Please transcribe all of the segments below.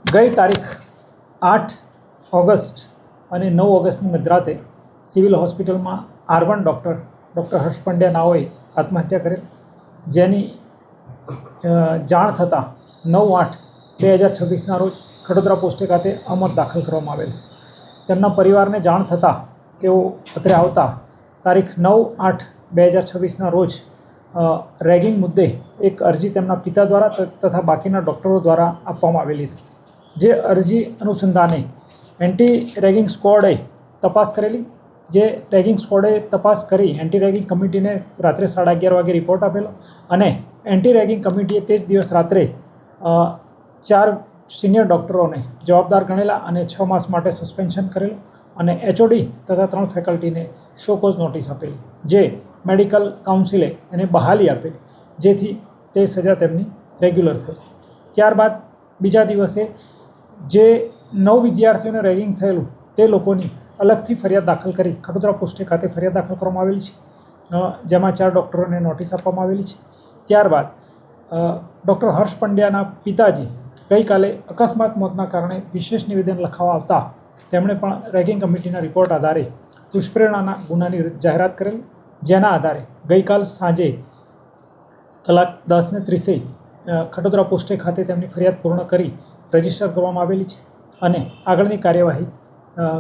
ગઈ તારીખ 8 ઓગસ્ટ અને 9 ઓગસ્ટની મધરાતે સિવિલ હોસ્પિટલમાં R1 ડૉક્ટર હર્ષ પંડ્યા નાઓએ આત્મહત્યા કરેલ, જેની જાણ થતાં 9/8/2026ના રોજ ખડોદરા પોસ્ટે ખાતે અમોત દાખલ કરવામાં આવેલ. તેમના પરિવારને જાણ થતાં તેઓ અત્રે આવતા તારીખ 9/8/2026ના રોજ રેગિંગ મુદ્દે એક અરજી તેમના પિતા દ્વારા તથા બાકીના ડૉક્ટરો દ્વારા આપવામાં આવેલી હતી. જે અરજી અનુસંધાને એન્ટી રેગિંગ સ્ક્વોડે તપાસ કરેલી. જે રેગિંગ સ્ક્વોડે તપાસ કરી એન્ટી રેગિંગ કમિટીને રાત્રે 11:30 વાગે રિપોર્ટ આપેલો અને એન્ટી રેગિંગ કમિટીએ તે જ દિવસ રાત્રે 4 સિનિયર ડૉક્ટરોને જવાબદાર ગણેલા અને 6 માસ માટે સસ્પેન્શન કરેલું અને HOD તથા 3 ફેકલ્ટીને શો કોઝ નોટિસ આપેલી, જે મેડિકલ કાઉન્સિલે એને બહાલી આપેલી, જેથી તે સજા તેમની રેગ્યુલર થઈ. ત્યારબાદ બીજા દિવસે જે 9 વિદ્યાર્થીઓને રેગિંગ થયેલું તે લોકોની અલગથી ફરિયાદ દાખલ કરી ખડોદરા પોસ્ટે ખાતે ફરિયાદ દાખલ કરવામાં આવેલી છે, જેમાં 4 ડૉક્ટરોને નોટિસ આપવામાં આવેલી છે. ત્યારબાદ ડૉક્ટર હર્ષ પંડ્યાના પિતાજી ગઈકાલે અકસ્માત મોતના કારણે વિશેષ નિવેદન લખાવવા આવતા તેમણે પણ રેગિંગ કમિટીના રિપોર્ટ આધારે દુષ્પ્રેરણાના ગુનાની જાહેરાત કરેલી, જેના આધારે ગઈકાલ સાંજે 10:30 ખડોદરા પોસ્ટે ખાતે તેમની ફરિયાદ પૂર્ણ કરી રજીસ્ટર કરવામાં આવેલી છે અને આગળની કાર્યવાહી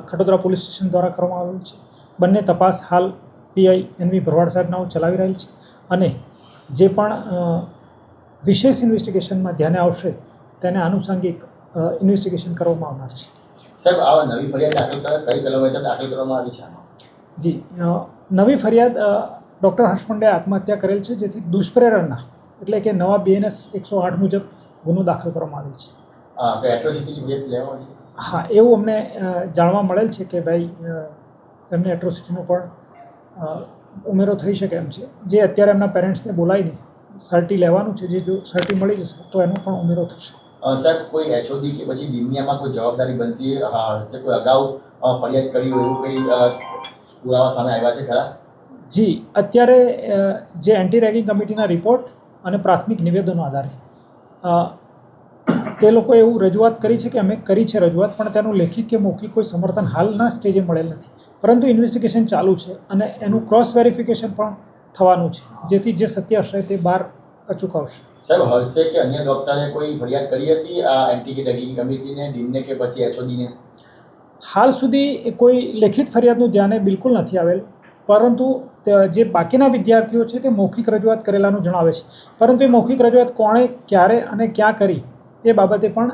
ખડોદરા પોલીસ સ્ટેશન દ્વારા કરવામાં આવેલી છે. બંને તપાસ હાલ PI NV ભરવાડ સાહેબનાઓ ચલાવી રહેલ છે અને જે પણ વિશેષ ઇન્વેસ્ટિગેશનમાં ધ્યાને આવશે તેને આનુષંગિક ઇન્વેસ્ટિગેશન કરવામાં આવનાર છે. સાહેબ, આ નવી ફરિયાદ કઈ કલમ હેઠળ દાખલ કરવામાં આવી છે? જી, નવી ફરિયાદ ડૉક્ટર હર્ષ પંડ્યાએ આત્મહત્યા કરેલ છે, જેથી દુષ્પ્રેરણના એટલે કે નવા BNS 108 મુજબ ગુનો દાખલ કરવામાં આવેલ છે. હા, એવું અમને જાણવા મળેલ છે કે ભાઈ એમને એટ્રોસિટીનો પણ ઉમેરો થઈ શકે એમ છે, જે અત્યારે એમના પેરેન્ટ્સને બોલાવીને સર્ટી લેવાનું છે. જે જો સર્ટી મળી જશે તો એનો પણ ઉમેરો થશે. સાહેબ, કોઈ HOD કે પછી દિનનિયામાં કોઈ જવાબદારી બનતી હશે? કોઈ અગાઉ ફરિયાદ કરી હોય એવું કોઈ પુરાવા સામે આવ્યા છે ખરા? જી, અત્યારે જે એન્ટી રેગિંગ કમિટીના રિપોર્ટ અને પ્રાથમિક નિવેદનો આધારે તે લોકોએ એવું રજૂઆત કરી છે કે અમે કરી છે રજૂઆત, પણ તેનું લેખિત કે મૌખિક કોઈ સમર્થન હાલના સ્ટેજે મળેલ નથી. પરંતુ ઇન્વેસ્ટિગેશન ચાલુ છે અને એનું ક્રોસ વેરિફિકેશન પણ થવાનું છે, જેથી જે સત્ય હશે તે બહાર અચૂક આવશે. સાહેબ, હર્ષે કે અન્ય ડૉક્ટરે કોઈ ફરિયાદ કરી હતી આ એન્ટી રેગિંગ કમિટીને, ડીનને કે પછી HODને? હાલ સુધી કોઈ લેખિત ફરિયાદનું ધ્યાને બિલકુલ નથી આવેલ, પરંતુ જે બાકીના વિદ્યાર્થીઓ છે તે મૌખિક રજૂઆત કરેલાનું જણાવે છે. પરંતુ એ મૌખિક રજૂઆત કોણે, ક્યારે અને ક્યાં કરી તે બાબતે પણ